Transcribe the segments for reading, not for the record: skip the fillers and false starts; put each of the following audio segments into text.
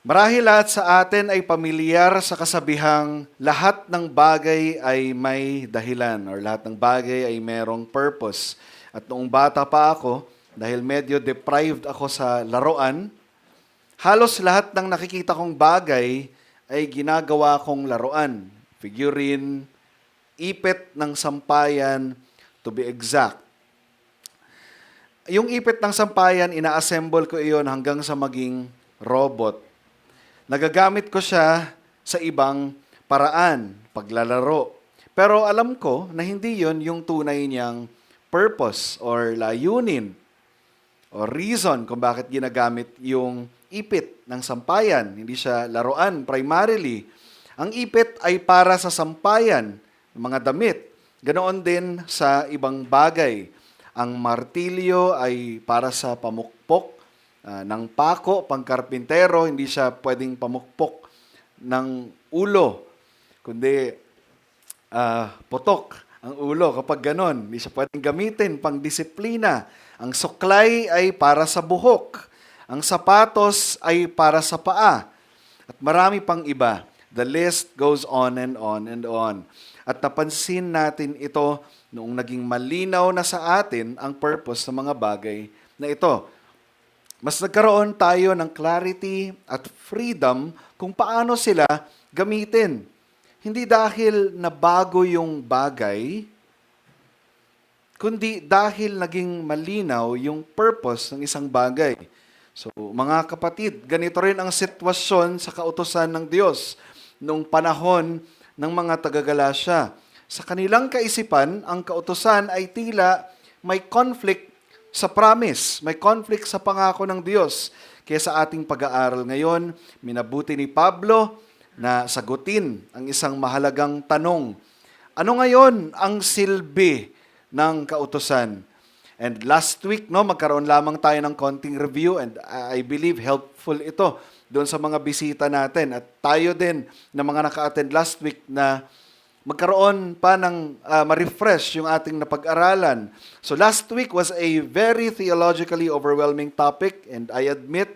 Marahil lahat sa atin ay pamilyar sa kasabihang lahat ng bagay ay may dahilan or lahat ng bagay ay merong purpose. At noong bata pa ako, dahil medyo deprived ako sa laruan, halos lahat ng nakikita kong bagay ay ginagawa kong laruan. Figurine, ipit ng sampayan, to be exact. Yung ipit ng sampayan, ina-assemble ko iyon hanggang sa maging robot. Nagagamit ko siya sa ibang paraan, paglalaro. Pero alam ko na hindi yon yung tunay niyang purpose or layunin or reason kung bakit ginagamit yung ipit ng sampayan. Hindi siya laruan primarily. Ang ipit ay para sa sampayan, mga damit. Ganoon din sa ibang bagay. Ang martilyo ay para sa pamukpok ng pako, pangkarpintero, hindi siya pwedeng pamukpok ng ulo, kundi putok ang ulo kapag ganon. Hindi siya pwedeng gamitin pang disiplina. Ang suklay ay para sa buhok. Ang sapatos ay para sa paa. At marami pang iba. The list goes on and on and on. At napansin natin ito noong naging malinaw na sa atin ang purpose ng mga bagay na ito. Mas nagkaroon tayo ng clarity at freedom kung paano sila gamitin. Hindi dahil nabago yung bagay, kundi dahil naging malinaw yung purpose ng isang bagay. So, mga kapatid, ganito rin ang sitwasyon sa kautusan ng Diyos noong panahon ng mga taga-Galasya. Sa kanilang kaisipan, ang kautusan ay tila may conflict sa promise, may conflict sa pangako ng Diyos. Kaya sa ating pag-aaral ngayon, minabuti ni Pablo na sagutin ang isang mahalagang tanong. Ano ngayon ang silbi ng kautusan? And last week, magkaroon lamang tayo ng konting review and I believe helpful ito doon sa mga bisita natin. At tayo din na mga naka-attend last week na magkaroon pa ng ma-refresh yung ating napag-aralan. So last week was a very theologically overwhelming topic and I admit,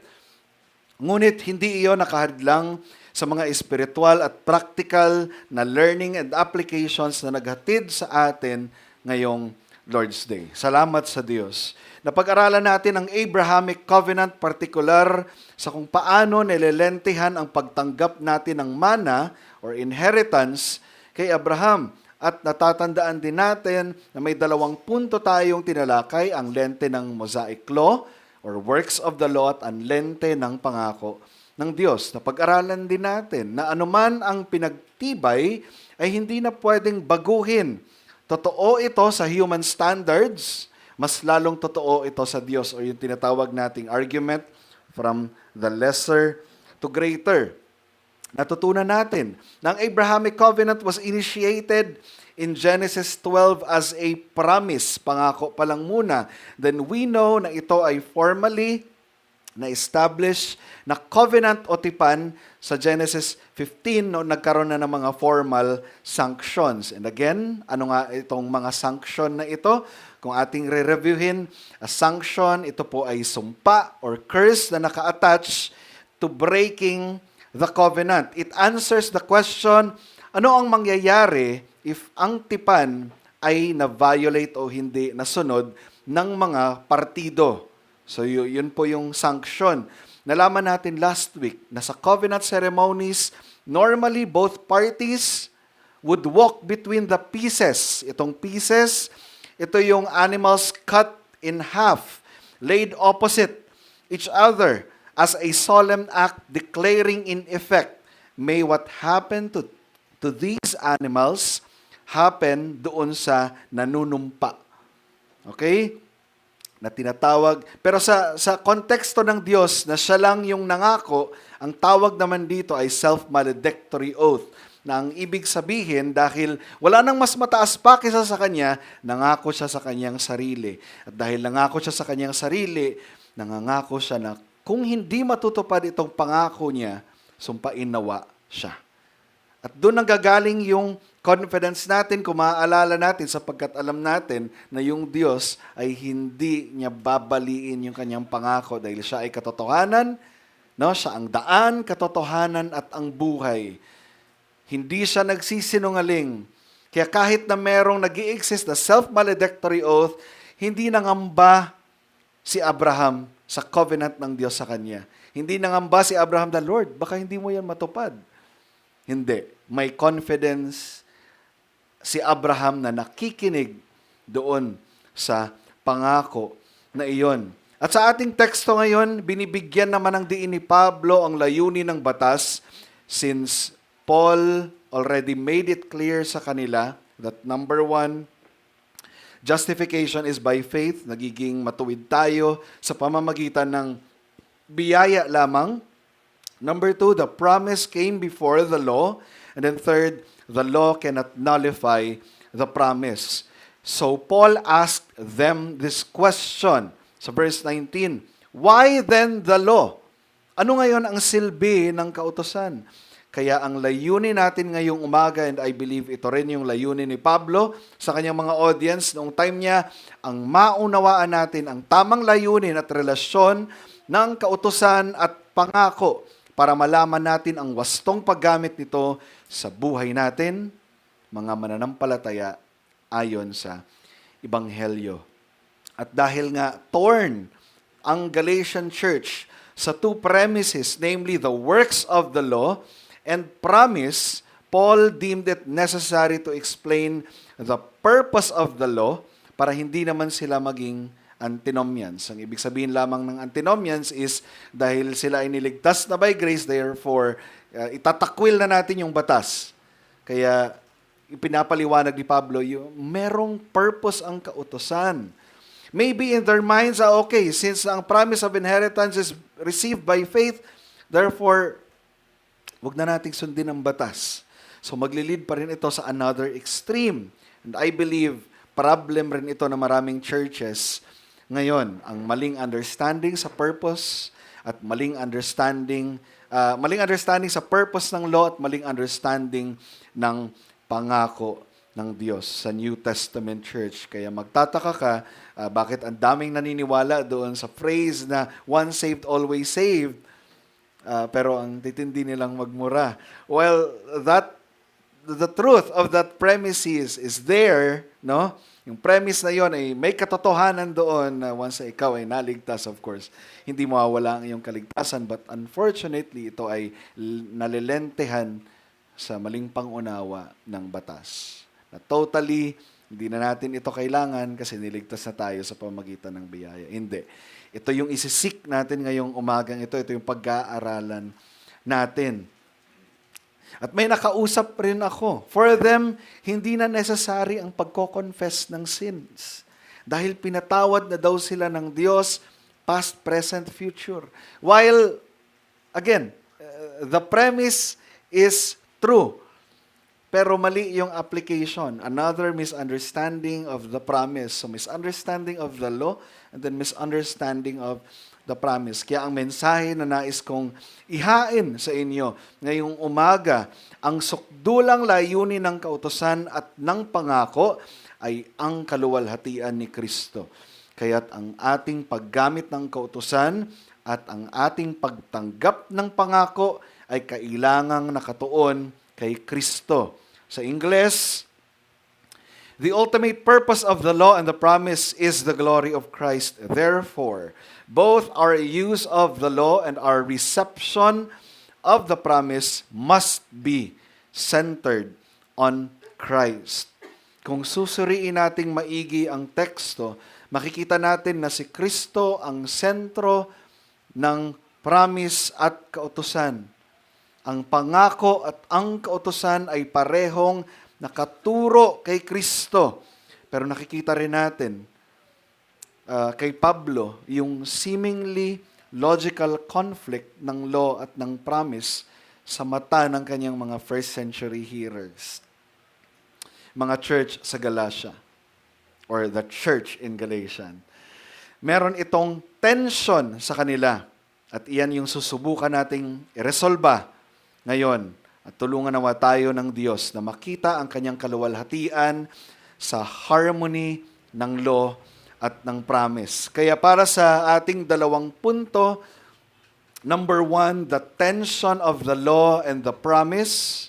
ngunit hindi iyon nakahadlang sa mga espiritual at practical na learning and applications na naghatid sa atin ngayong Lord's Day. Salamat sa Diyos. Napag-aralan natin ang Abrahamic Covenant, particular sa kung paano nililentihan ang pagtanggap natin ng mana or inheritance kay Abraham. At natatandaan din natin na may 2 punto tayong tinalakay, ang lente ng Mosaic Law or works of the law at ang lente ng pangako ng Diyos. Napag-aralan din natin na anuman ang pinagtibay ay hindi na pwedeng baguhin. Totoo ito sa human standards, mas lalong totoo ito sa Diyos o yung tinatawag nating argument from the lesser to greater. Natutunan natin na ang Abrahamic Covenant was initiated in Genesis 12 as a promise, pangako pa lang muna. Then we know na ito ay formally na-establish na covenant o tipan sa Genesis 15 no nagkaroon na ng mga formal sanctions. And again, ano nga itong mga sanction na ito? Kung ating re-reviewin, a sanction, ito po ay sumpa or curse na naka-attach to breaking the covenant. It answers the question, ano ang mangyayari if ang tipan ay na-violate o hindi nasunod ng mga partido? So yun po yung sanction. Nalaman natin last week na sa covenant ceremonies, normally both parties would walk between the pieces. Itong pieces, ito yung animals cut in half, laid opposite each other as a solemn act declaring in effect, may what happened to these animals happen doon sa nanunumpa. Okay? Na tinatawag. Pero sa konteksto ng Diyos na siya lang yung nangako, ang tawag naman dito ay self-maledictory oath. Na ang ibig sabihin, dahil wala nang mas mataas pa kaysa sa kanya, nangako siya sa kanyang sarili. At dahil nangako siya sa kanyang sarili, nangangako siya na kung hindi matutupad itong pangako niya, sumpain nawa siya. At doon nanggagaling yung confidence natin, kung maaalala natin, sapagkat alam natin na yung Diyos ay hindi niya babaliin yung kanyang pangako dahil siya ay katotohanan, No, siya ang daan, katotohanan at ang buhay. Hindi siya nagsisinungaling. Kaya kahit na merong nag-i-exist na self-maledictory oath, hindi nangamba si Abraham sa covenant ng Diyos sa kanya. Hindi nangamba si Abraham na, Lord, baka hindi mo yan matupad. Hindi. May confidence si Abraham na nakikinig doon sa pangako na iyon. At sa ating teksto ngayon, binibigyan naman ng diin ni Pablo ang layunin ng batas since Paul already made it clear sa kanila that number one, justification is by faith. Nagiging matuwid tayo sa pamamagitan ng biyaya lamang. Number two, the promise came before the law. And then third, the law cannot nullify the promise. So Paul asked them this question sa verse 19. Why then the law? Ano ngayon ang silbi ng kautusan? Kaya ang layunin natin ngayong umaga, and I believe ito rin yung layunin ni Pablo sa kanyang mga audience noong time niya, ang maunawaan natin ang tamang layunin at relasyon ng kautusan at pangako para malaman natin ang wastong paggamit nito sa buhay natin, mga mananampalataya ayon sa Ebanghelyo. At dahil nga torn ang Galatian church sa two premises, namely the works of the law and promise, Paul deemed it necessary to explain the purpose of the law para hindi naman sila maging antinomians. Ang ibig sabihin lamang ng antinomians is dahil sila ay niligtas na by grace, therefore, itatakwil na natin yung batas. Kaya ipinapaliwanag ni Pablo, yung merong purpose ang kautusan. Maybe in their minds, okay, since ang promise of inheritance is received by faith, therefore, wag na nating sundin ang batas. So maglilid pa rin ito sa another extreme. And I believe, problem rin ito na maraming churches ngayon, ang maling understanding sa purpose at maling understanding sa purpose ng law at maling understanding ng pangako ng Diyos sa New Testament church. Kaya magtataka ka, bakit ang daming naniniwala doon sa phrase na once saved, always saved, pero ang titindi nilang magmura. Well, the truth of that premise is there, no? Yung premise na yon ay may katotohanan doon na once ikaw ay naligtas, of course, hindi mawawala ang iyong kaligtasan. But unfortunately, ito ay nalilentehan sa maling pangunawa ng batas. Na totally, hindi na natin ito kailangan kasi niligtas na tayo sa pamagitan ng biyaya. Hindi. Ito yung isisik natin ngayong umagang ito. Ito yung pag-aaralan natin. At may nakausap rin ako. For them, hindi na necessary ang pagko-confess ng sins. Dahil pinatawad na daw sila ng Diyos, past, present, future. While, again, the premise is true. Pero mali yung application. Another misunderstanding of the promise. So misunderstanding of the law and then misunderstanding of the promise. Kaya ang mensahe na nais kong ihain sa inyo ngayong umaga, ang sukdulang layunin ng kautusan at ng pangako ay ang kaluwalhatian ni Kristo. Kaya't ang ating paggamit ng kautusan at ang ating pagtanggap ng pangako ay kailangang nakatuon kay Kristo. Sa Ingles, the ultimate purpose of the law and the promise is the glory of Christ. Therefore, both our use of the law and our reception of the promise must be centered on Christ. Kung susuriin nating maigi ang teksto, makikita natin na si Kristo ang sentro ng promise at kautusan. Ang pangako at ang kautusan ay parehong nakaturo kay Kristo. Pero nakikita rin natin kay Pablo yung seemingly logical conflict ng law at ng promise sa mata ng kanyang mga first century hearers. Mga church sa Galatia or the church in Galatian. Meron itong tension sa kanila at iyan yung susubukan nating iresolba ngayon. At tulungan nawa tayo ng Diyos na makita ang kanyang kaluwalhatian sa harmony ng law at ng promise. Kaya para sa ating dalawang punto, Number one, the tension of the law and the promise.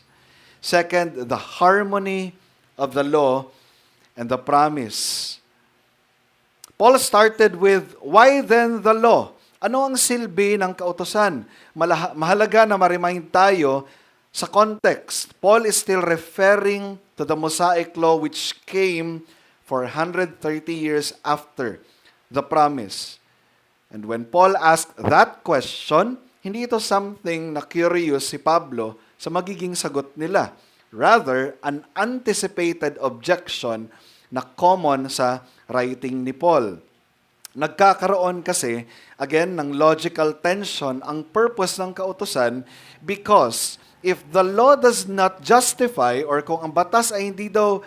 Second, the harmony of the law and the promise. Paul started with, why then the law? Ano ang silbi ng kautusan? Mahalaga na ma-remind tayo sa context. Paul is still referring to the Mosaic law which came 430 years after the promise. And when Paul asked that question, hindi ito something na curious si Pablo sa magiging sagot nila. Rather, an anticipated objection na common sa writing ni Paul. Nagkakaroon kasi, again, ng logical tension ang purpose ng kautusan because if the law does not justify or kung ang batas ay hindi daw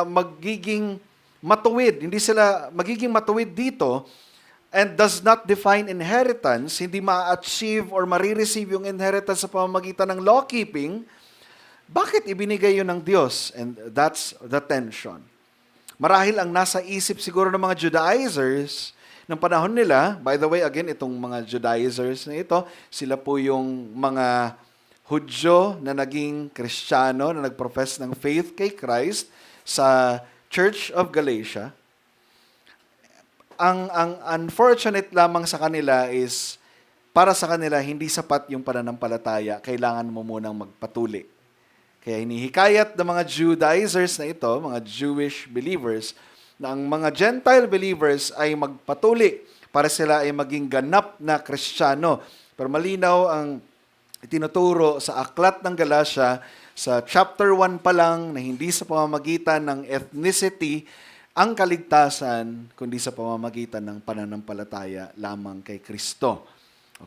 magiging matuwid, hindi sila magiging matuwid dito and does not define inheritance, hindi ma-achieve or marireceive yung inheritance sa pamamagitan ng law-keeping, bakit ibinigay yun ng Diyos? And that's the tension. Marahil ang nasa isip siguro ng mga Judaizers ng panahon nila, by the way, again, itong mga Judaizers na ito, sila po yung mga Hudyo na naging Kristiyano, na nagprofess ng faith kay Christ sa Church of Galatia. Ang unfortunate lamang sa kanila is, para sa kanila, hindi sapat yung pananampalataya, kailangan mo munang magpatuli. Kaya hinihikayat ng mga Judaizers na ito, mga Jewish believers, na ang mga Gentile believers ay magpatuli para sila ay maging ganap na Kristiyano. Pero malinaw ang itinuturo sa Aklat ng Galatia, sa chapter 1 pa lang, na hindi sa pamamagitan ng ethnicity ang kaligtasan, kundi sa pamamagitan ng pananampalataya lamang kay Kristo.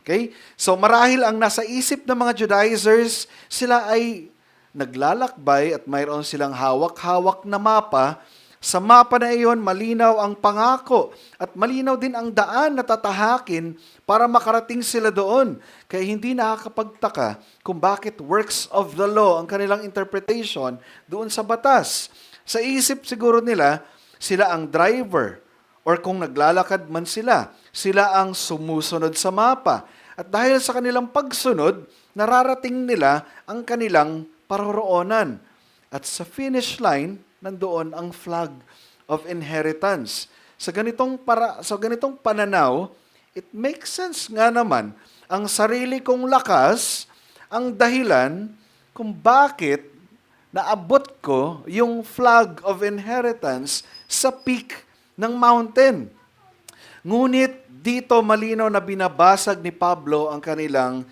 Okay? So marahil ang nasa isip ng mga Judaizers, sila ay naglalakbay at mayroon silang hawak-hawak na mapa. Sa mapa na iyon, malinaw ang pangako at malinaw din ang daan na tatahakin para makarating sila doon. Kaya hindi nakakapagtaka kung bakit works of the law ang kanilang interpretation doon sa batas. Sa isip siguro nila, sila ang driver or kung naglalakad man sila, sila ang sumusunod sa mapa. At dahil sa kanilang pagsunod, nararating nila ang kanilang paroroonan. At sa finish line, nandoon ang flag of inheritance. Sa ganitong pananaw, it makes sense nga naman ang sarili kong lakas ang dahilan kung bakit naabot ko yung flag of inheritance sa peak ng mountain. Ngunit dito malinaw na binabasag ni Pablo ang kanilang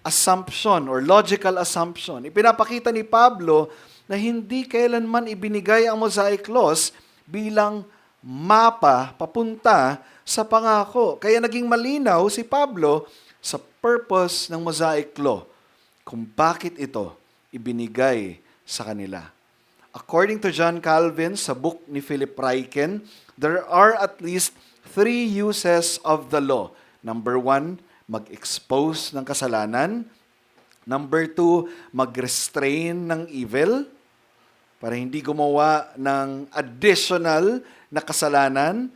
assumption or logical assumption. Ipinapakita ni Pablo na hindi kailanman ibinigay ang Mosaic laws bilang mapa papunta sa pangako. Kaya naging malinaw si Pablo sa purpose ng Mosaic law kung bakit ito ibinigay sa kanila. According to John Calvin sa book ni Philip Ryken, there are at least 3 uses of the law. Number 1, mag-expose ng kasalanan. Number 2, mag-restrain ng evil para hindi gumawa ng additional na kasalanan.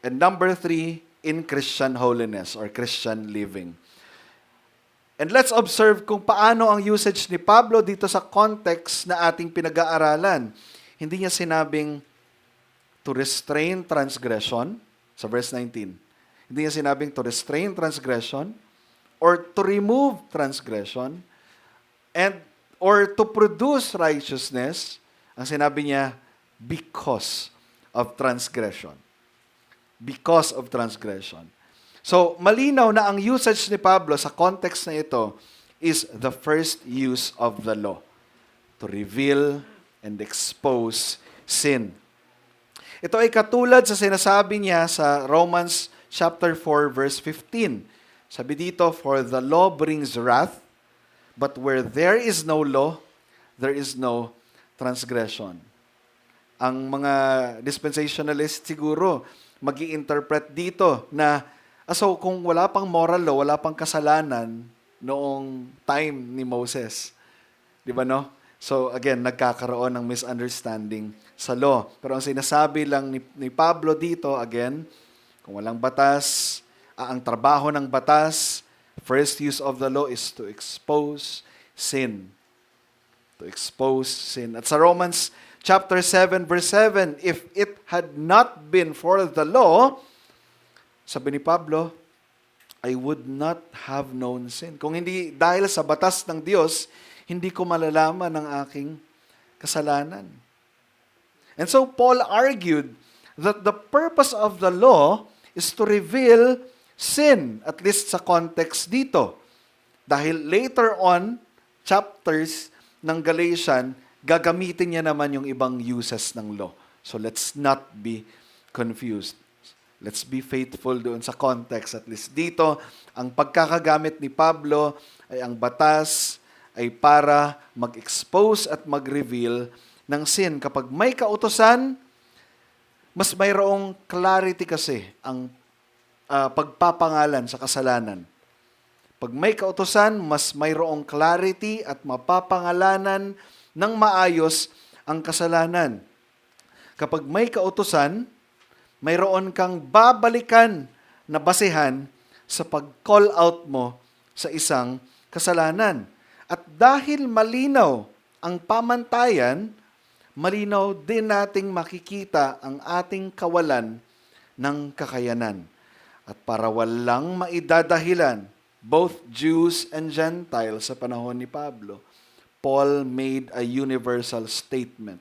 And number 3, in Christian holiness or Christian living. And let's observe kung paano ang usage ni Pablo dito sa context na ating pinag-aaralan. Hindi niya sinabing to restrain transgression sa verse 19. Hindi niya sinabing to restrain transgression or to remove transgression or to produce righteousness. Ang sinabi niya, because of transgression. Because of transgression. So, malinaw na ang usage ni Pablo sa context na ito is the first use of the law. To reveal and expose sin. Ito ay katulad sa sinasabi niya sa Romans chapter 4, verse 15. Sabi dito, for the law brings wrath, but where there is no law, there is no transgression. Ang mga dispensationalists siguro mag-i-interpret dito na, so kung wala pang moral law, wala pang kasalanan noong time ni Moses. Di ba no? So again, nagkakaroon ng misunderstanding sa law. Pero ang sinasabi lang ni Pablo dito, again, kung walang batas, Ang trabaho ng batas, first use of the law is to expose sin. To expose sin. At sa Romans chapter 7 verse 7, if it had not been for the law, sabi ni Pablo, I would not have known sin. Kung hindi dahil sa batas ng Diyos, hindi ko malalaman ang aking kasalanan. And so Paul argued that the purpose of the law is to reveal sin, at least sa context dito. Dahil later on, chapters ng Galatian, gagamitin niya naman yung ibang uses ng law. So let's not be confused. Let's be faithful doon sa context. At least dito, ang pagkakagamit ni Pablo ay ang batas ay para mag-expose at mag-reveal ng sin. Kapag may kautusan, mas mayroong clarity kasi ang pagpapangalan sa kasalanan. Pag may kautusan, mas mayroong clarity at mapapangalanan ng maayos ang kasalanan. Kapag may kautusan, mayroon kang babalikan na basehan sa pag-call out mo sa isang kasalanan. At dahil malinaw ang pamantayan, malinaw din nating makikita ang ating kawalan ng kakayanan. At para walang maidadahilan, both Jews and Gentiles sa panahon ni Pablo, Paul made a universal statement.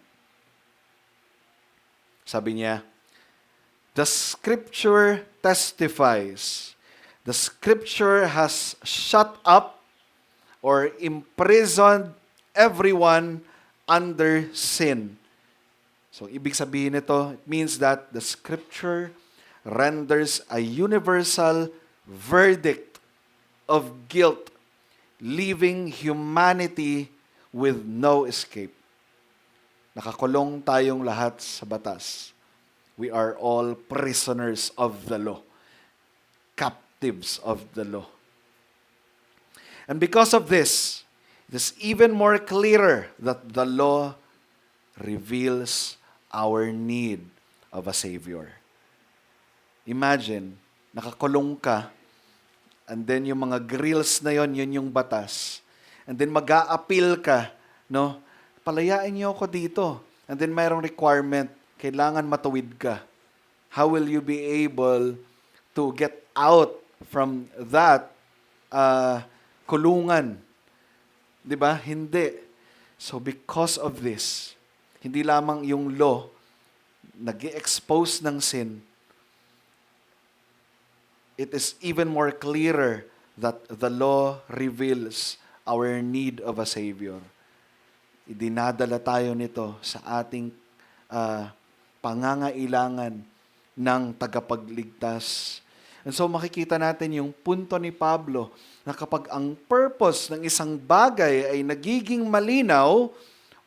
Sabi niya, the Scripture testifies. The Scripture has shut up or imprisoned everyone under sin. So, ibig sabihin nito, it means that the Scripture renders a universal verdict of guilt, leaving humanity with no escape. Nakakulong tayong lahat sa batas. We are all prisoners of the law, captives of the law. And because of this, it is even more clearer that the law reveals our need of a Savior. Imagine, nakakulong ka, and then yung mga grills na yon, yun yung batas. And then mag-a-appeal ka, no? Palayain niyo ako dito. And then mayroong requirement, kailangan matuwid ka. How will you be able to get out from that kulungan? 'Di ba? Hindi. So because of this, hindi lamang yung law nag-expose ng sin, it is even more clearer that the law reveals our need of a Savior. Idinadala tayo nito sa ating pangangailangan ng tagapagligtas. And so makikita natin yung punto ni Pablo na kapag ang purpose ng isang bagay ay nagiging malinaw,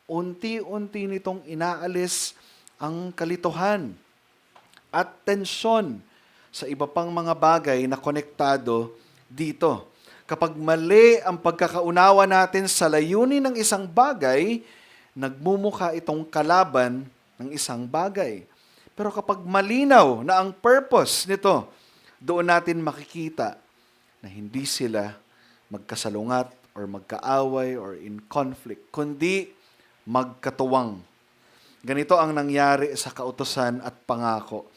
unti-unti nitong inaalis ang kalituhan at tensyon sa iba pang mga bagay na konektado dito. Kapag mali ang pagkakaunawa natin sa layunin ng isang bagay, nagmumukha itong kalaban ng isang bagay. Pero kapag malinaw na ang purpose nito, doon natin makikita na hindi sila magkasalungat or magkaaway or in conflict, kundi magkatuwang. Ganito ang nangyari sa kautusan at pangako.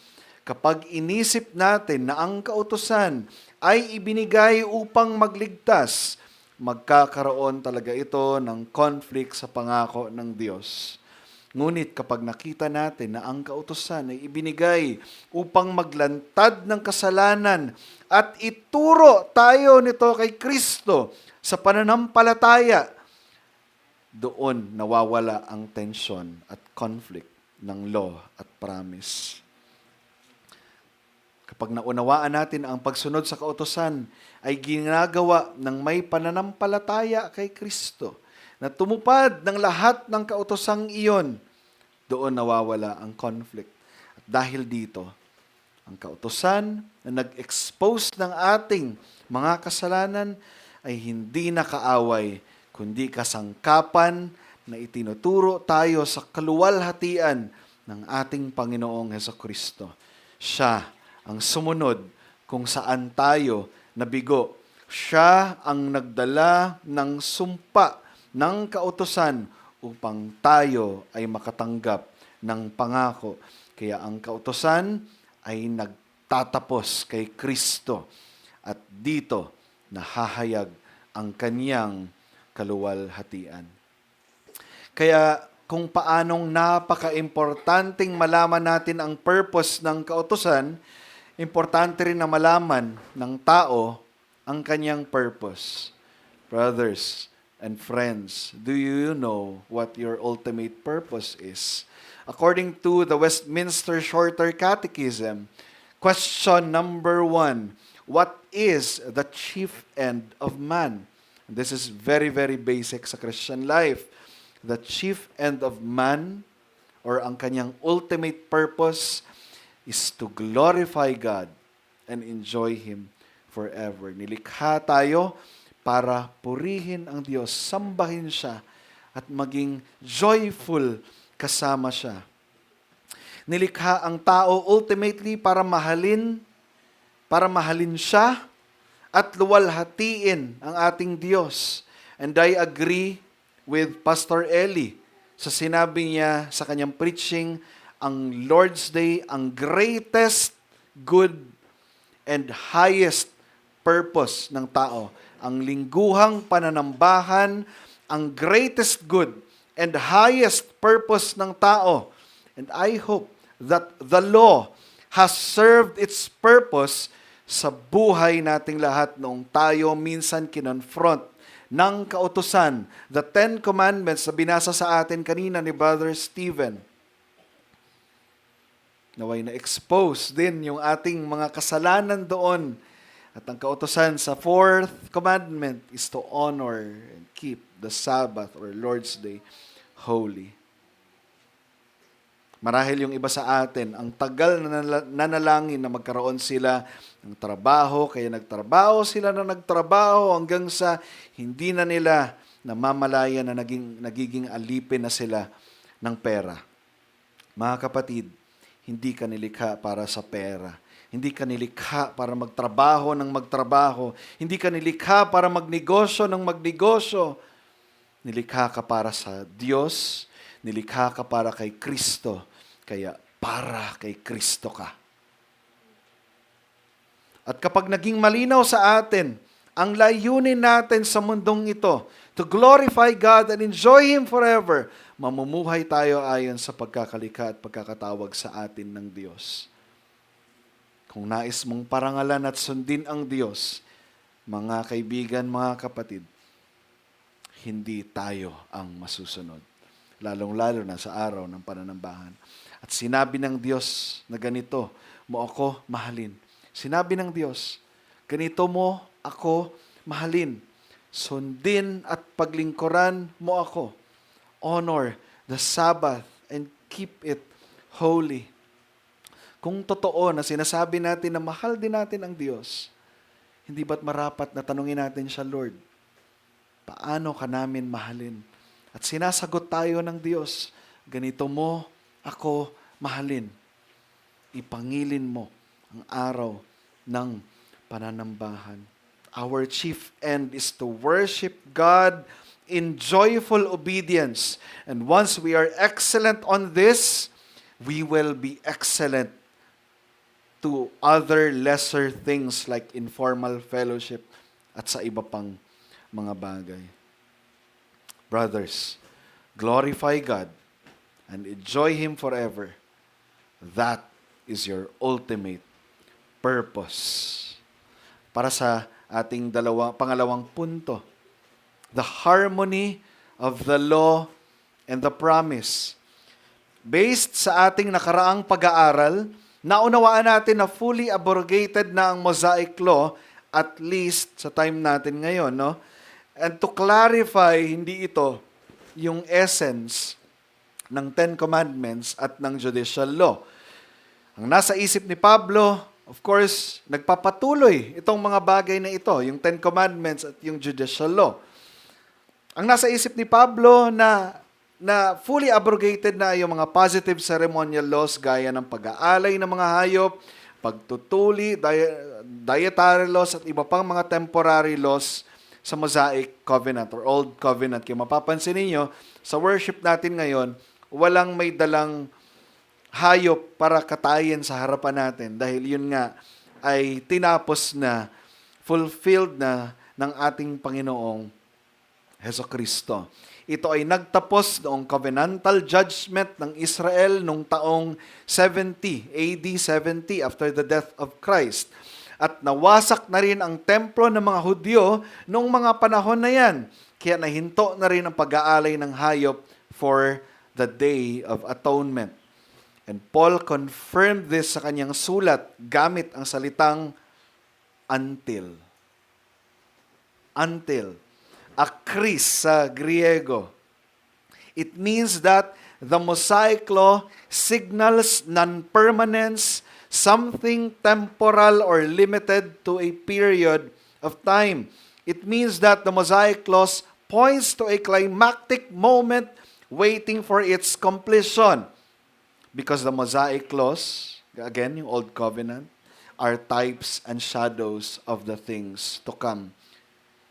Kapag inisip natin na ang kautusan ay ibinigay upang magligtas, magkakaroon talaga ito ng conflict sa pangako ng Diyos. Ngunit kapag nakita natin na ang kautusan ay ibinigay upang maglantad ng kasalanan at ituro tayo nito kay Kristo sa pananampalataya, doon nawawala ang tensyon at conflict ng law at promise. Kapag naunawaan natin ang pagsunod sa kautusan ay ginagawa ng may pananampalataya kay Kristo na tumupad ng lahat ng kautusang iyon, doon nawawala ang conflict. At dahil dito, ang kautusan na nag-expose ng ating mga kasalanan ay hindi nakaaway, kundi kasangkapan na itinuturo tayo sa kaluwalhatian ng ating Panginoong Hesukristo. Siya ang sumunod kung saan tayo nabigo. Siya ang nagdala ng sumpa ng kautusan upang tayo ay makatanggap ng pangako. Kaya ang kautusan ay nagtatapos kay Kristo at dito nahahayag ang kanyang kaluwalhatian. Kaya kung paanong napaka-importanting malaman natin ang purpose ng kautusan, importante rin na malaman ng tao ang kanyang purpose. Brothers and friends, do you know what your ultimate purpose is? According to the Westminster Shorter Catechism, question number 1, what is the chief end of man? This is very, very basic sa Christian life. The chief end of man, or ang kanyang ultimate purpose, is to glorify God and enjoy Him forever. Nilikha tayo para purihin ang Diyos, sambahin siya, at maging joyful kasama siya. Nilikha ang tao ultimately para mahalin siya at luwalhatiin ang ating Diyos. And I agree with Pastor Eli sa sinabi niya sa kanyang preaching, ang Lord's Day, ang greatest good and highest purpose ng tao. Ang lingguhang pananambahan, ang greatest good and highest purpose ng tao. And I hope that the law has served its purpose sa buhay nating lahat noong tayo minsan kinonfront ng kautusan, the Ten Commandments na binasa sa atin kanina ni Brother Stephen. Naway na-expose din yung ating mga kasalanan doon. At ang kautusan sa fourth commandment is to honor and keep the Sabbath or Lord's Day holy. Marahil yung iba sa atin, ang tagal na nanalangin na magkaroon sila ng trabaho, kaya nagtrabaho sila na nagtrabaho hanggang sa hindi na nila namamalaya na nagiging alipin na sila ng pera. Mga kapatid, hindi ka nilikha para sa pera. Hindi ka nilikha para magtrabaho ng magtrabaho. Hindi ka nilikha para magnegosyo ng magnegosyo. Nilikha ka para sa Diyos. Nilikha ka para kay Kristo. Kaya para kay Kristo ka. At kapag naging malinaw sa atin ang layunin natin sa mundong ito, to glorify God and enjoy Him forever, mamumuhay tayo ayon sa pagkakalikha at pagkakatawag sa atin ng Diyos. Kung nais mong parangalan at sundin ang Diyos, mga kaibigan, mga kapatid, hindi tayo ang masusunod. Lalong-lalo na sa araw ng pananambahan. At sinabi ng Diyos na ganito, mo ako mahalin. Sinabi ng Diyos, ganito mo ako mahalin. Sundin at paglingkuran mo ako. Honor the Sabbath and keep it holy. Kung totoo na sinasabi natin na mahal din natin ang Diyos, hindi ba't marapat na tanungin natin siya, Lord, paano ka namin mahalin? At sinasagot tayo ng Diyos, ganito mo ako mahalin. Ipangilin mo ang araw ng pananambahan. Our chief end is to worship God in joyful obedience. And once we are excellent on this, we will be excellent to other lesser things like informal fellowship at sa iba pang mga bagay. Brothers, glorify God and enjoy Him forever. That is your ultimate purpose. Para sa ating pangalawang punto, the harmony of the law and the promise. Based sa ating nakaraang pag-aaral, naunawaan natin na fully abrogated na ang Mosaic Law, at least sa time natin ngayon, no? And to clarify, hindi ito yung essence ng Ten Commandments at ng judicial law. Ang nasa isip ni Pablo, of course, nagpapatuloy itong mga bagay na ito, yung Ten Commandments at yung judicial law. Ang nasa isip ni Pablo na fully abrogated na yung mga positive ceremonial laws gaya ng pag-aalay ng mga hayop, pagtutuli, dietary laws, at iba pang mga temporary laws sa Mosaic Covenant or Old Covenant. Kaya mapapansin ninyo, sa worship natin ngayon, walang may dalang hayop para katayin sa harapan natin dahil yun nga ay tinapos na, fulfilled na ng ating Panginoong Hesukristo. Ito ay nagtapos noong covenantal judgment ng Israel noong taong 70, AD 70, after the death of Christ. At nawasak na rin ang templo ng mga Hudyo noong mga panahon na yan. Kaya nahinto na rin ang pag-aalay ng hayop for the Day of Atonement. And Paul confirmed this sa kanyang sulat gamit ang salitang until. Until. Akris sa Griego. It means that the Mosaic Law signals non-permanence, something temporal or limited to a period of time. It means that the Mosaic Law points to a climactic moment waiting for its completion. Because the Mosaic laws, again, yung Old Covenant, are types and shadows of the things to come.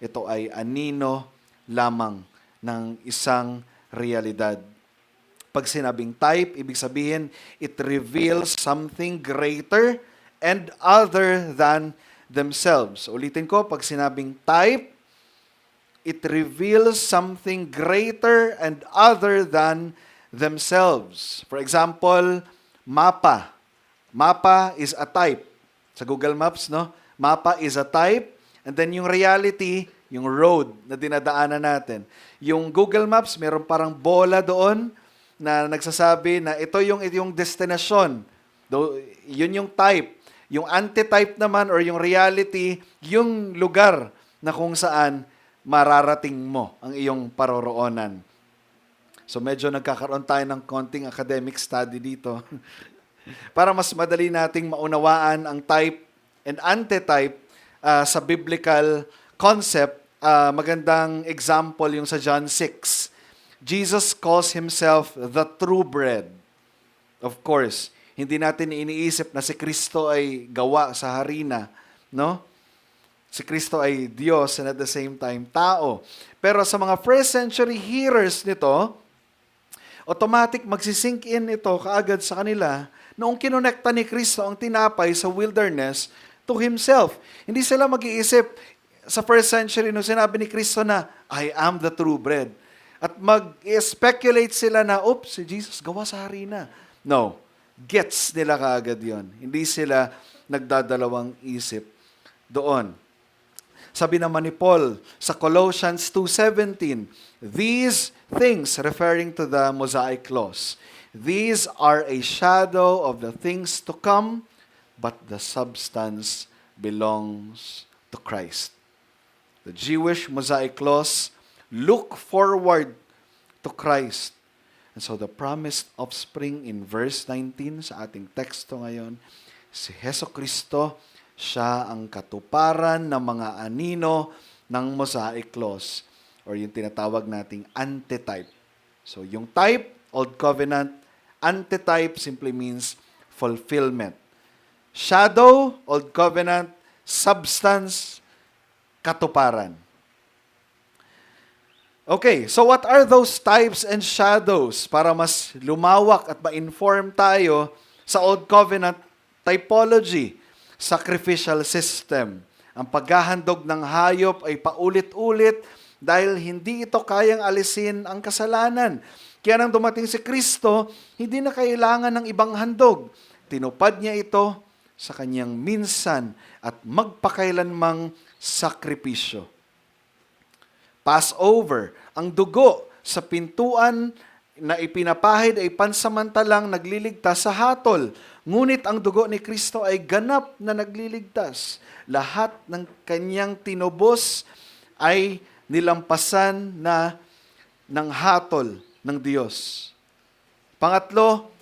Ito ay anino lamang ng isang realidad. Pag sinabing type, ibig sabihin, it reveals something greater and other than themselves. Ulitin ko, pag sinabing type, it reveals something greater and other than themselves. For example, mapa. Mapa is a type. Sa Google Maps, no? Mapa is a type. And then yung reality, yung road na dinadaanan natin. Yung Google Maps, meron parang bola doon na nagsasabi na ito yung destination. Yun yung type. Yung anti-type naman or yung reality, yung lugar na kung saan mararating mo ang iyong paroroonan. So medyo nagkakaroon tayo ng konting academic study dito para mas madali nating maunawaan ang type and anti-type sa biblical concept. Magandang example yung sa John 6. Jesus calls himself the true bread. Of course, hindi natin iniisip na si Kristo ay gawa sa harina, no? Si Kristo ay Diyos and at the same time tao. Pero sa mga first century hearers nito, automatic magsisink in ito kaagad sa kanila noong kinonekta ni Kristo ang tinapay sa wilderness to himself. Hindi sila mag-iisip sa first century nung sinabi ni Kristo na, I am the true bread. At mag-speculate sila na, oops, si Jesus gawa sa harina. No. Gets nila kaagad yon. Hindi sila nagdadalawang isip doon. Sabi naman ni Paul sa Colossians 2:17, these things, referring to the Mosaic laws, these are a shadow of the things to come, but the substance belongs to Christ. The Jewish Mosaic laws look forward to Christ. And so the promised offspring in verse 19 sa ating teksto ngayon, si Hesukristo, siya ang katuparan ng mga anino ng Mosaic laws or yung tinatawag nating antitype. So yung type, Old Covenant, antitype simply means fulfillment. Shadow, Old Covenant, substance, katuparan. Okay, so what are those types and shadows para mas lumawak at ma-inform tayo sa Old Covenant typology, sacrificial system. Ang paghahandog ng hayop ay paulit-ulit dahil hindi ito kayang alisin ang kasalanan. Kaya nang dumating si Kristo, hindi na kailangan ng ibang handog. Tinupad niya ito sa kanyang minsan at magpakailanmang sakripisyo. Passover, ang dugo sa pintuan na ipinapahid ay pansamantalang nagliligtas sa hatol. Ngunit ang dugo ni Kristo ay ganap na nagliligtas. Lahat ng kanyang tinubos ay nilampasan na ng hatol ng Diyos. Pangatlo,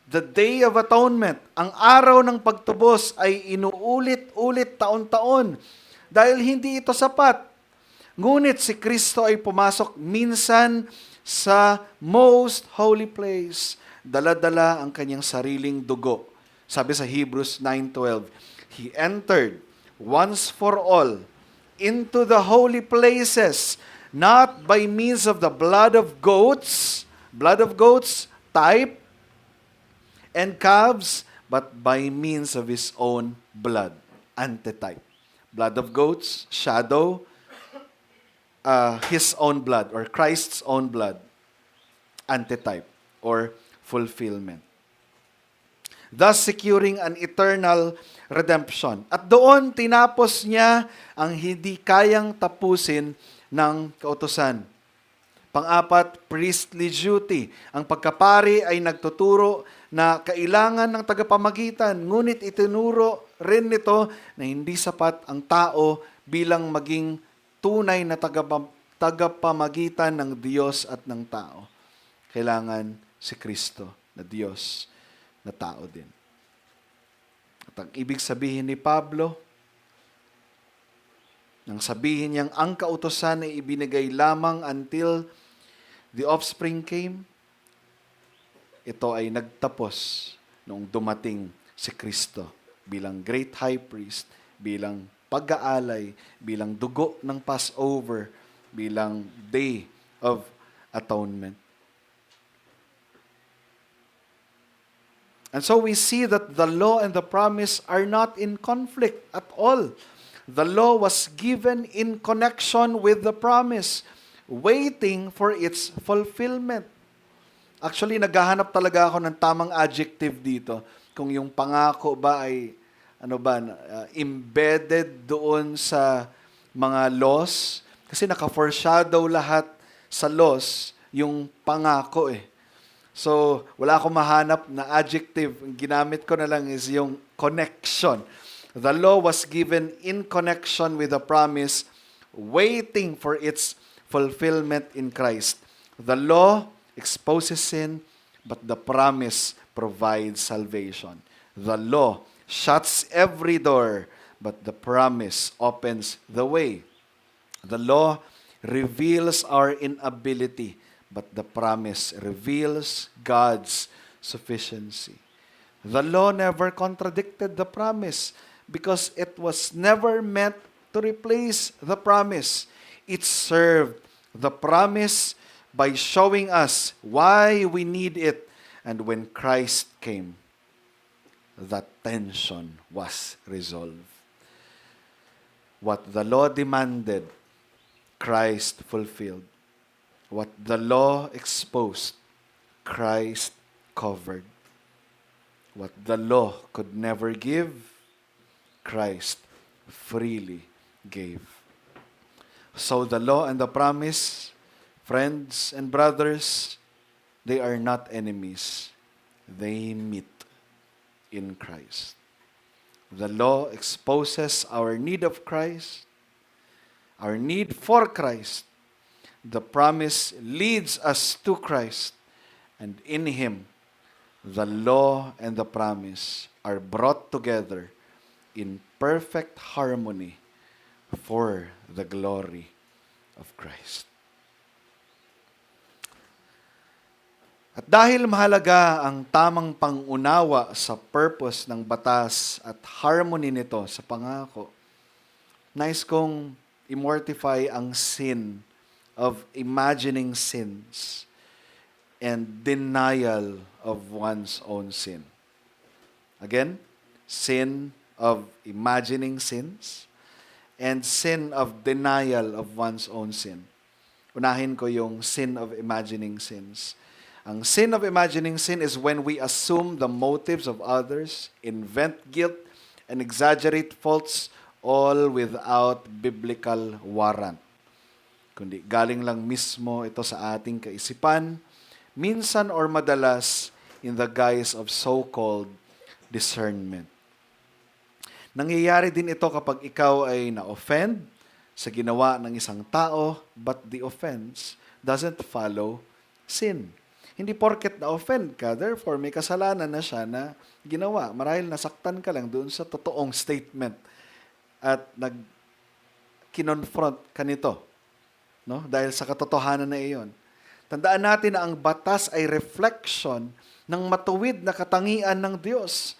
the Day of Atonement. Ang araw ng pagtubos ay inuulit-ulit taon-taon dahil hindi ito sapat. Ngunit si Kristo ay pumasok minsan sa most holy place. Dala-dala ang kanyang sariling dugo. Sabi sa Hebrews 9:12, He entered once for all into the holy places, not by means of the blood of goats, type, and calves, but by means of His own blood, antitype. Blood of goats, shadow, His own blood, or Christ's own blood, antitype, or fulfillment. Thus securing an eternal redemption. At doon, tinapos niya ang hindi kayang tapusin ng kautusan. Pang-apat, priestly duty. Ang pagkapari ay nagtuturo na kailangan ng tagapamagitan, ngunit itinuro rin nito na hindi sapat ang tao bilang maging tunay na tagapamagitan ng Diyos at ng tao. Kailangan si Kristo na Diyos na tao din. At ang ibig sabihin ni Pablo, nang sabihin niyang ang kautusan ay ibinigay lamang until the offspring came, ito ay nagtapos noong dumating si Kristo bilang great high priest, bilang pag-aalay, bilang dugo ng Passover, bilang day of atonement. And so we see that the law and the promise are not in conflict at all. The law was given in connection with the promise, waiting for its fulfillment. Actually, naghahanap talaga ako ng tamang adjective dito. Kung yung pangako ba ay embedded doon sa mga laws. Kasi naka-foreshadow lahat sa laws yung pangako eh. So, wala akong mahanap na adjective. Ang ginamit ko na lang is yung connection. The law was given in connection with the promise, waiting for its fulfillment in Christ. The law exposes sin, but the promise provides salvation. The law shuts every door, but the promise opens the way. The law reveals our inability, but the promise reveals God's sufficiency. The law never contradicted the promise because it was never meant to replace the promise. It served the promise by showing us why we need it. And when Christ came, that tension was resolved. What the law demanded, Christ fulfilled. What the law exposed, Christ covered. What the law could never give, Christ freely gave. So the law and the promise, friends and brothers, they are not enemies. They meet in Christ. The law exposes our need of Christ, our need for Christ. The promise leads us to Christ, and in Him, the law and the promise are brought together in perfect harmony for the glory of Christ. At dahil mahalaga ang tamang pangunawa sa purpose ng batas at harmony nito sa pangako, nais kong immortify ang sin of imagining sins and denial of one's own sin. Again, sin of imagining sins and sin of denial of one's own sin. Unahin ko yung sin of imagining sins. Ang sin of imagining sin is when we assume the motives of others, invent guilt, and exaggerate faults, all without biblical warrant. Kundi galing lang mismo ito sa ating kaisipan, minsan or madalas in the guise of so-called discernment. Nangyayari din ito kapag ikaw ay na-offend sa ginawa ng isang tao, but the offense doesn't follow sin. Hindi porket na-offend ka, therefore may kasalanan na siya na ginawa. Marahil nasaktan ka lang doon sa totoong statement at kinonfront ka nito. No? Dahil sa katotohanan na iyon. Tandaan natin na ang batas ay reflection ng matuwid na katangian ng Diyos.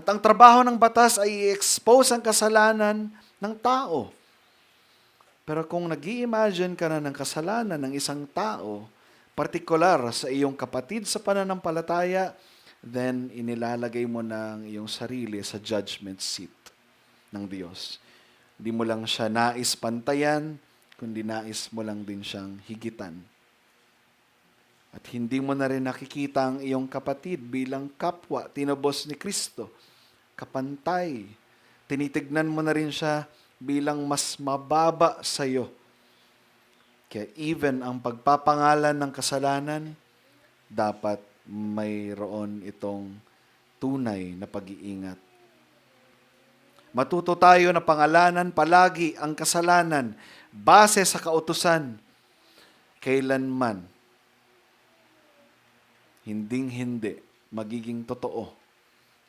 At ang trabaho ng batas ay i-expose ang kasalanan ng tao. Pero kung nag-i-imagine ka na ng kasalanan ng isang tao, partikular sa iyong kapatid sa pananampalataya, then inilalagay mo ng iyong sarili sa judgment seat ng Diyos. Hindi mo lang siya nais pantayan, kundi nais mo lang din siyang higitan. At hindi mo na rin nakikita ang iyong kapatid bilang kapwa, tinubos ni Kristo, kapantay. Tinitignan mo na rin siya bilang mas mababa sa iyo. Kaya even ang pagpapangalan ng kasalanan, dapat mayroon itong tunay na pag-iingat. Matuto tayo na pangalanan palagi ang kasalanan base sa kautusan. Kailanman, hinding-hindi magiging totoo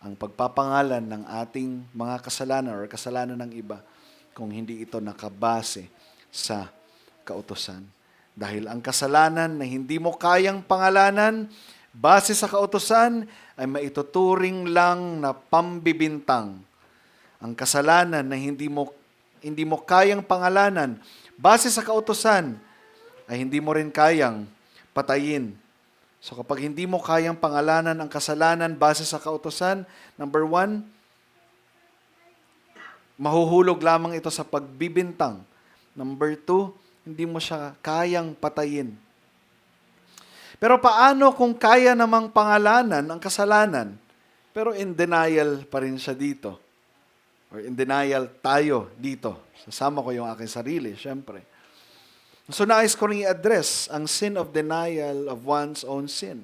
ang pagpapangalan ng ating mga kasalanan or kasalanan ng iba kung hindi ito nakabase sa kautusan. Dahil ang kasalanan na hindi mo kayang pangalanan base sa kautusan ay maituturing lang na pambibintang. Ang kasalanan na hindi mo kayang pangalanan base sa kautusan ay hindi mo rin kayang patayin. So kapag hindi mo kayang pangalanan ang kasalanan base sa kautusan, number 1, mahuhulog lamang ito sa pagbibintang. Number 2, hindi mo siya kayang patayin. Pero paano kung kaya namang pangalanan ang kasalanan, pero in denial pa rin siya dito? Or in denial tayo dito. Sasama ko yung aking sarili, syempre. So nais ko rin i-address ang sin of denial of one's own sin.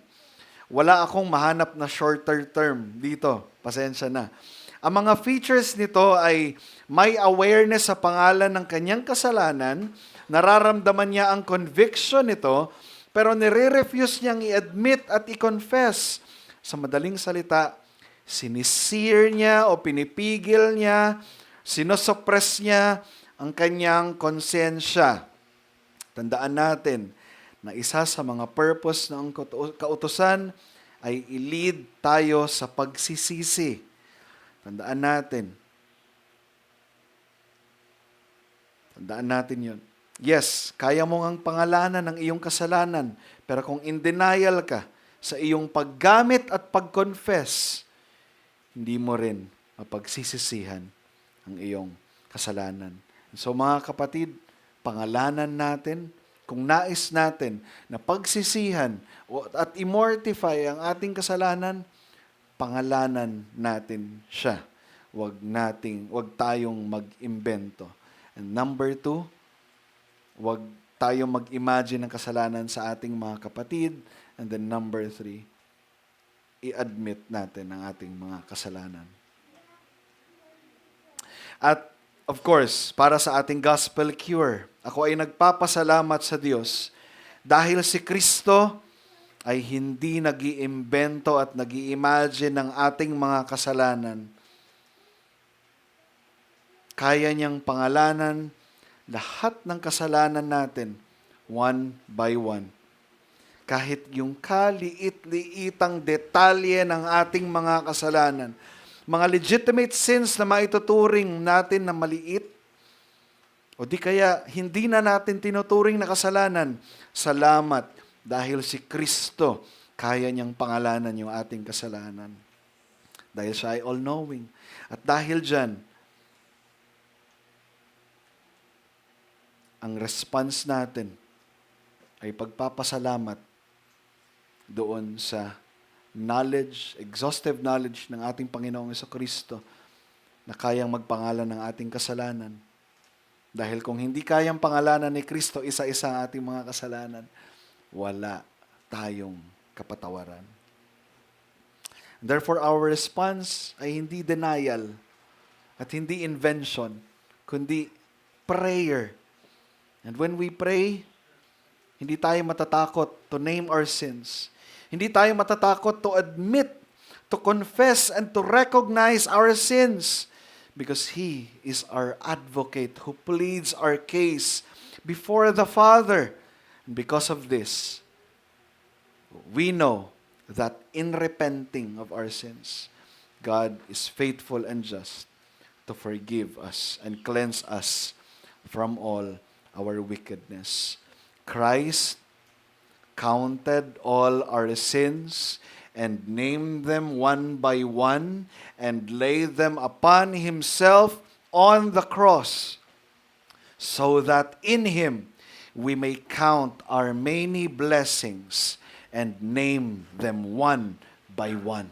Wala akong mahanap na shorter term dito. Pasensya na. Ang mga features nito ay may awareness sa pangalan ng kanyang kasalanan, nararamdaman niya ang conviction nito, pero nire-refuse niyang i-admit at i-confess. Sa madaling salita, sinisir niya o pinipigil niya, sinosuppress niya ang kanyang konsensya. Tandaan natin na isa sa mga purpose ng kautusan ay i-lead tayo sa pagsisisi. Tandaan natin. Tandaan natin yun. Yes, kaya mo ngang pangalanan ng iyong kasalanan, pero kung in denial ka sa iyong paggamit at pag-confess, hindi mo rin mapagsisisihan ang iyong kasalanan. So mga kapatid, pangalanan natin, kung nais natin na pagsisihan at immortify ang ating kasalanan, pangalanan natin siya. Huwag tayong mag-imbento. And number 2, huwag tayong mag-imagine ng kasalanan sa ating mga kapatid. And then number 3, i-admit natin ang ating mga kasalanan. At of course, para sa ating gospel cure, ako ay nagpapasalamat sa Diyos dahil si Kristo ay hindi nag-iimbento at nag-i-imagine ng ating mga kasalanan. Kaya niyang pangalanan lahat ng kasalanan natin, one by one. Kahit yung kaliit-liitang detalye ng ating mga kasalanan, mga legitimate sins na maituturing natin na maliit, o di kaya hindi na natin tinuturing na kasalanan, salamat dahil si Kristo kaya niyang pangalanan yung ating kasalanan. Dahil siya ay all-knowing. At dahil dyan, ang response natin ay pagpapasalamat doon sa knowledge, exhaustive knowledge ng ating Panginoong Jesucristo na kayang magpangalan ng ating kasalanan. Dahil kung hindi kayang pangalanan ni Kristo isa-isa ang ating mga kasalanan, wala tayong kapatawaran. Therefore, our response ay hindi denial at hindi invention, kundi prayer. And when we pray, hindi tayo matatakot to name our sins. Hindi tayo matatakot to admit, to confess, and to recognize our sins. Because He is our advocate who pleads our case before the Father. And because of this, we know that in repenting of our sins, God is faithful and just to forgive us and cleanse us from all our wickedness. Christ counted all our sins and named them one by one and laid them upon himself on the cross, so that in him we may count our many blessings and name them one by one.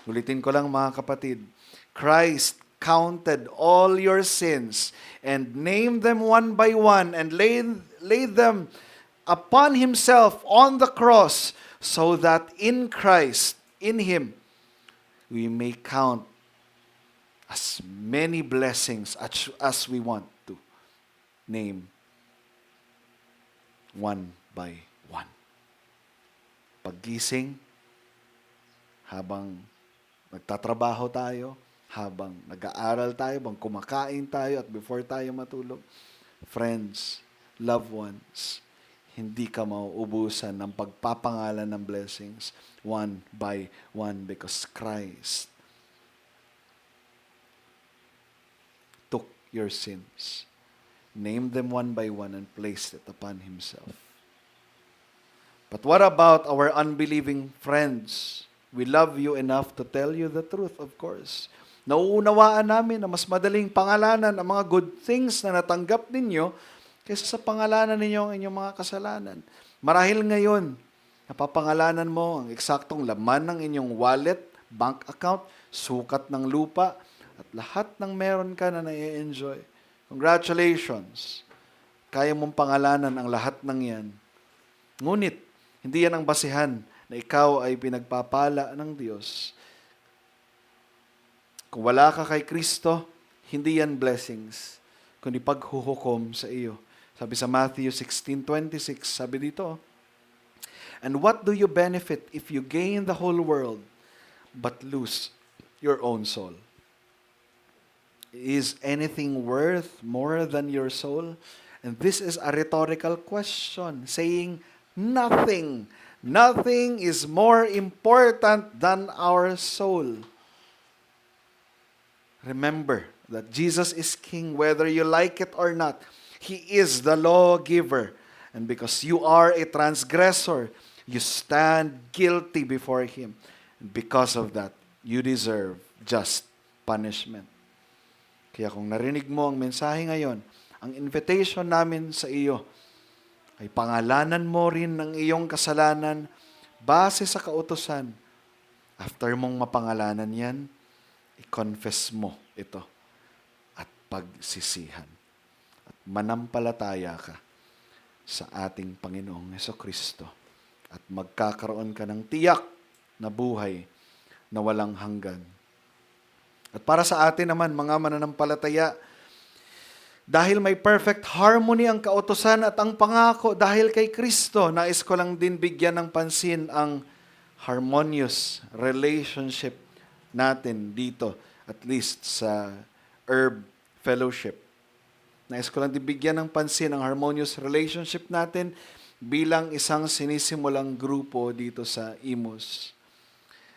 Ulitin ko lang mga kapatid, Christ counted all your sins and named them one by one and laid them upon himself on the cross, so that in Christ, in him, we may count as many blessings as we want to name one by one. Paggising, habang nagtatrabaho tayo, habang nag-aaral tayo, habang kumakain tayo, at before tayo matulog, friends, loved ones, hindi ka mauubusan ng pagpapangalan ng blessings one by one, because Christ took your sins, named them one by one, and placed it upon himself. But what about our unbelieving friends? We love you enough to tell you the truth, of course. Nauunawaan namin na mas madaling pangalanan ang mga good things na natanggap ninyo kaysa sa pangalanan ninyo ang inyong mga kasalanan. Marahil ngayon, napapangalanan mo ang eksaktong laman ng inyong wallet, bank account, sukat ng lupa, at lahat ng meron ka na nai-enjoy. Congratulations! Kaya mong pangalanan ang lahat ng yan. Ngunit, hindi yan ang basihan na ikaw ay pinagpapala ng Diyos. Kung wala ka kay Kristo, hindi yan blessings, kundi paghuhukom sa iyo. Sabi sa Matthew 16:26, sabi dito, "And what do you benefit if you gain the whole world but lose your own soul? Is anything worth more than your soul?" And this is a rhetorical question, saying nothing. Nothing is more important than our soul. Remember that Jesus is King, whether you like it or not. He is the lawgiver. And because you are a transgressor, you stand guilty before Him. And because of that, you deserve just punishment. Kaya kung narinig mo ang mensahe ngayon, ang invitation namin sa iyo ay pangalanan mo rin ang iyong kasalanan base sa kautusan. After mong mapangalanan yan, i-confess mo ito at pagsisihan. At manampalataya ka sa ating Panginoong Hesukristo at magkakaroon ka ng tiyak na buhay na walang hanggan. At para sa atin naman, mga mananampalataya, dahil may perfect harmony ang kautusan at ang pangako dahil kay Kristo, nais ko lang din bigyan ng pansin ang harmonious relationship natin dito, at least sa Herb Fellowship. Nais ko lang din bigyan ng pansin ang harmonious relationship natin bilang isang sinisimulang grupo dito sa Imus.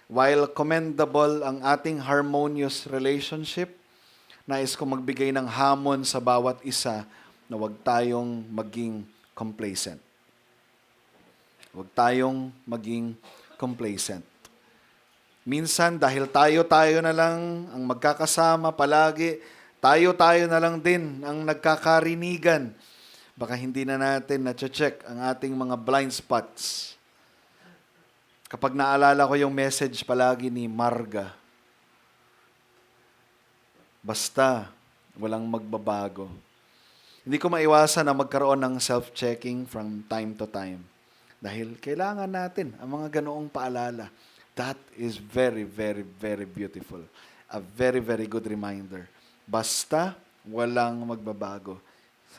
While commendable ang ating harmonious relationship, nais ko magbigay ng hamon sa bawat isa na huwag tayong maging complacent. Huwag tayong maging complacent. Minsan, dahil tayo na lang ang magkakasama palagi, tayo na lang din ang nagkakarinigan. Baka hindi na natin na-check ang ating mga blind spots. Kapag naalala ko yung message palagi ni Marga, basta walang magbabago. Hindi ko maiwasan na magkaroon ng self-checking from time to time. Dahil kailangan natin ang mga ganoong paalala. That is very, very, very beautiful. A very, very good reminder. Basta walang magbabago.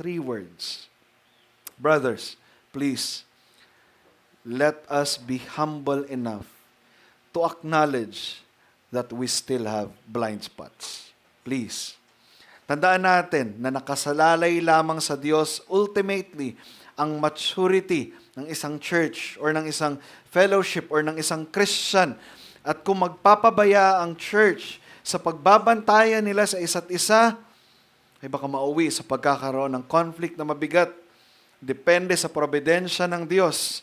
3 words. Brothers, please, let us be humble enough to acknowledge that we still have blind spots. Please. Tandaan natin na nakasalalay lamang sa Diyos ultimately ang maturity ng isang church or ng isang fellowship or ng isang Christian At kung magpapabaya ang church sa pagbabantayan nila sa isa't isa, ay baka mauwi sa pagkakaroon ng conflict na mabigat. Depende sa providensya ng Diyos.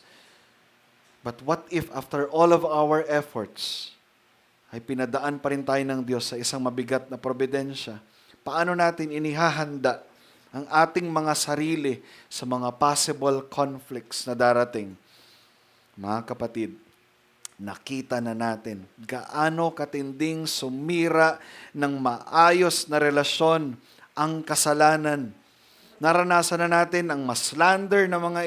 But what if after all of our efforts, ay pinadaan pa rin tayo ng Diyos sa isang mabigat na providensya? Paano natin inihahanda ang ating mga sarili sa mga possible conflicts na darating? Mga kapatid, nakita na natin gaano katinding sumira ng maayos na relasyon ang kasalanan. Naranasan na natin ang maslander na mga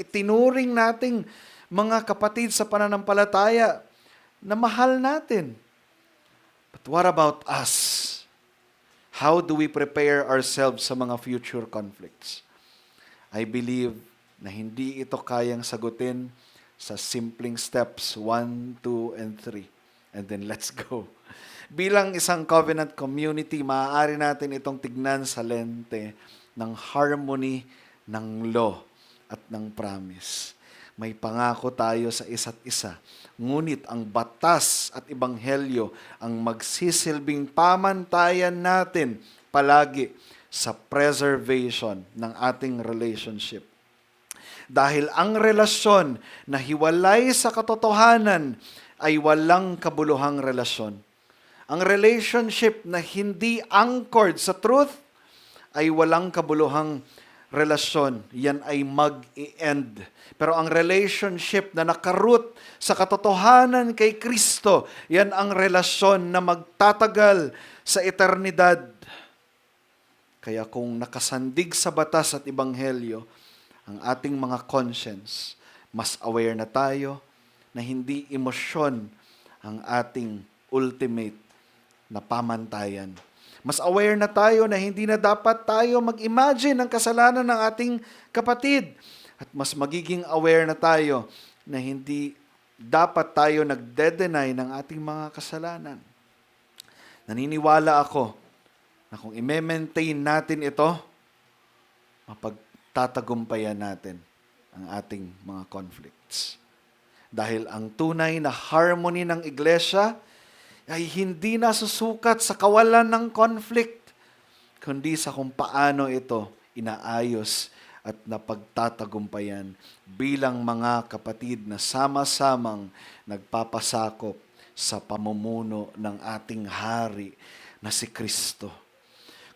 itinuring nating mga kapatid sa pananampalataya na mahal natin. But what about us? How do we prepare ourselves sa mga future conflicts? I believe na hindi ito kayang sagutin sa simpleng steps 1, 2, and 3. And then let's go. Bilang isang covenant community, maaari natin itong tignan sa lente ng harmony ng law at ng promise. May pangako tayo sa isa't isa. Ngunit ang batas at ebanghelyo ang magsisilbing pamantayan natin palagi sa preservation ng ating relationship. Dahil ang relasyon na hiwalay sa katotohanan ay walang kabuluhang relasyon. Ang relationship na hindi anchored sa truth ay walang kabuluhang relasyon. Yan ay mag-i-end. Pero ang relationship na nakaroot sa katotohanan kay Kristo, yan ang relasyon na magtatagal sa eternidad. Kaya kung nakasandig sa batas at ebanghelyo, ang ating mga conscience, mas aware na tayo na hindi emosyon ang ating ultimate na pamantayan. Mas aware na tayo na hindi na dapat tayo mag-imagine ng kasalanan ng ating kapatid. At mas magiging aware na tayo na hindi dapat tayo nagde-deny ng ating mga kasalanan. Naniniwala ako na kung i-maintain natin ito, mapagtatagumpayan natin ang ating mga conflicts. Dahil ang tunay na harmony ng iglesia ay hindi nasusukat sa kawalan ng conflict, kundi sa kung paano ito inaayos at napagtatagumpayan bilang mga kapatid na sama-samang nagpapasakop sa pamumuno ng ating hari na si Kristo.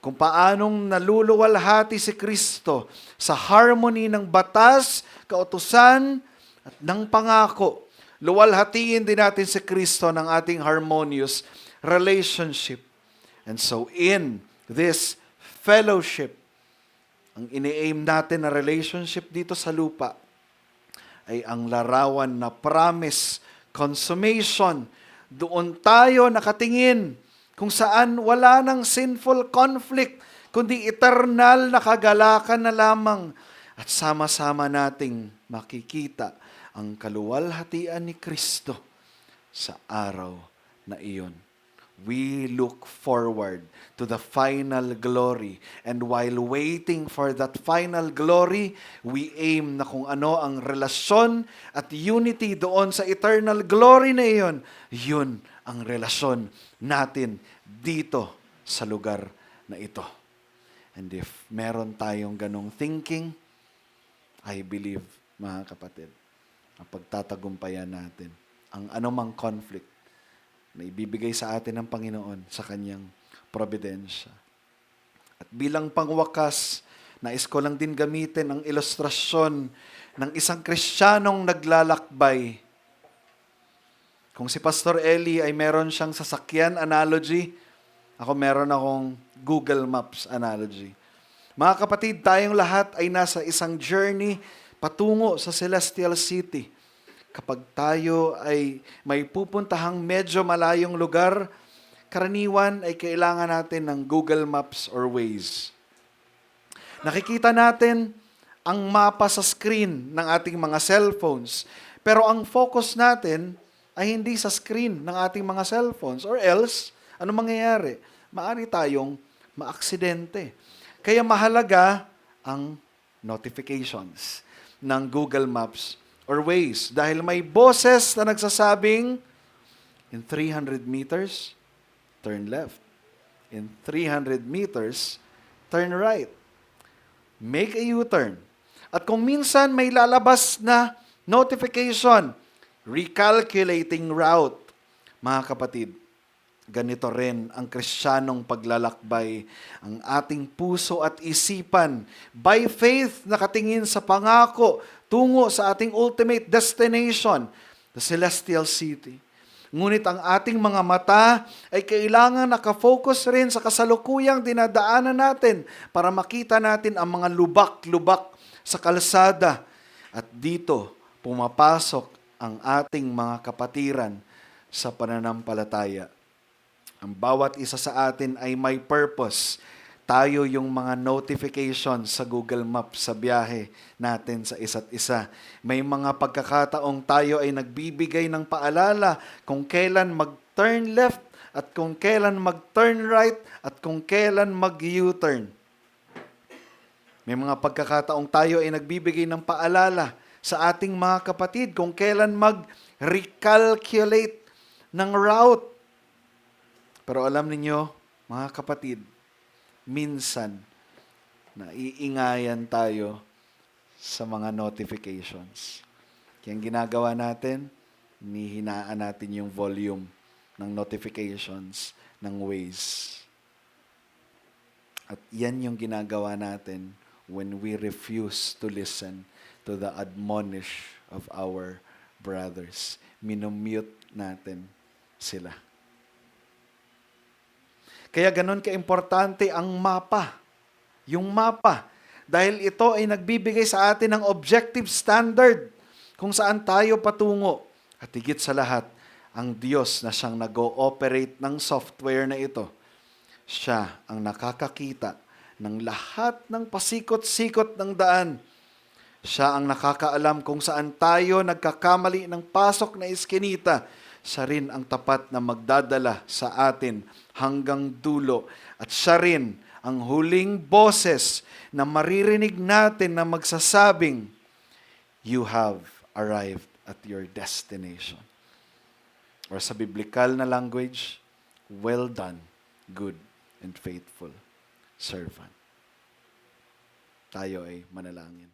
Kung paanong naluluwalhati si Kristo sa harmony ng batas, kautusan at ng pangako, luwalhatiin din natin si Kristo ng ating harmonious relationship. And so in this fellowship, ang ini-aim natin na relationship dito sa lupa ay ang larawan na promise, consummation. Doon tayo nakatingin kung saan wala ng sinful conflict, kundi eternal na kagalakan na lamang. At sama-sama nating makikita ang kaluwalhatian ni Kristo sa araw na iyon. We look forward to the final glory. And while waiting for that final glory, we aim na kung ano ang relasyon at unity doon sa eternal glory na iyon. Yun ang relasyon natin dito sa lugar na ito. And if meron tayong ganong thinking, I believe, mga kapatid, ang pagtatagumpayan natin ang anumang conflict na ibibigay sa atin ng Panginoon sa Kanyang providensya. At bilang pangwakas, nais ko lang din gamitin ang ilustrasyon ng isang Kristiyanong naglalakbay. Kung si Pastor Eli ay meron siyang sasakyan analogy, ako meron akong Google Maps analogy. Mga kapatid, tayong lahat ay nasa isang journey patungo sa Celestial City. Kapag tayo ay may pupuntahang medyo malayong lugar, karaniwan ay kailangan natin ng Google Maps or Waze. Nakikita natin ang mapa sa screen ng ating mga cellphones. Pero ang focus natin ay hindi sa screen ng ating mga cellphones. Or else, ano mangyayari? Maaari tayong maaksidente. Kaya mahalaga ang notifications ng Google Maps or Waze. Dahil may boses na nagsasabing, In 300 meters, turn left. In 300 meters, turn right. Make a U-turn. At kung minsan may lalabas na notification, recalculating route. Mga kapatid, ganito rin ang Kristiyanong paglalakbay. Ang ating puso at isipan, by faith, nakatingin sa pangako, tungo sa ating ultimate destination, the celestial city. Ngunit ang ating mga mata ay kailangan nakafocus rin sa kasalukuyang dinadaanan natin para makita natin ang mga lubak-lubak sa kalsada. At dito, pumapasok ang ating mga kapatiran sa pananampalataya. Ang bawat isa sa atin ay may purpose. Tayo yung mga notifications sa Google Maps sa biyahe natin sa isa't isa. May mga pagkakataong tayo ay nagbibigay ng paalala kung kailan mag-turn left at kung kailan mag-turn right at kung kailan mag-U-turn. May mga pagkakataong tayo ay nagbibigay ng paalala sa ating mga kapatid kung kailan mag-recalculate ng route. Pero alam ninyo, mga kapatid, minsan, naiingayan tayo sa mga notifications. Kaya ang ginagawa natin, hinihinaan natin yung volume ng notifications ng Waze. At yan yung ginagawa natin when we refuse to listen to the admonish of our brothers. Minumute natin sila. Kaya ganun kaimportante ang mapa. Yung mapa. Dahil ito ay nagbibigay sa atin ng objective standard kung saan tayo patungo. At higit sa lahat, ang Diyos na siyang nag-ooperate ng software na ito, siya ang nakakakita ng lahat ng pasikot-sikot ng daan. Siya ang nakakaalam kung saan tayo nagkakamali ng pasok na iskinita. Siya rin ang tapat na magdadala sa atin hanggang dulo. At siya rin ang huling boses na maririnig natin na magsasabing, "You have arrived at your destination." Or sa biblical na language, "Well done, good and faithful servant." Tayo ay manalangin.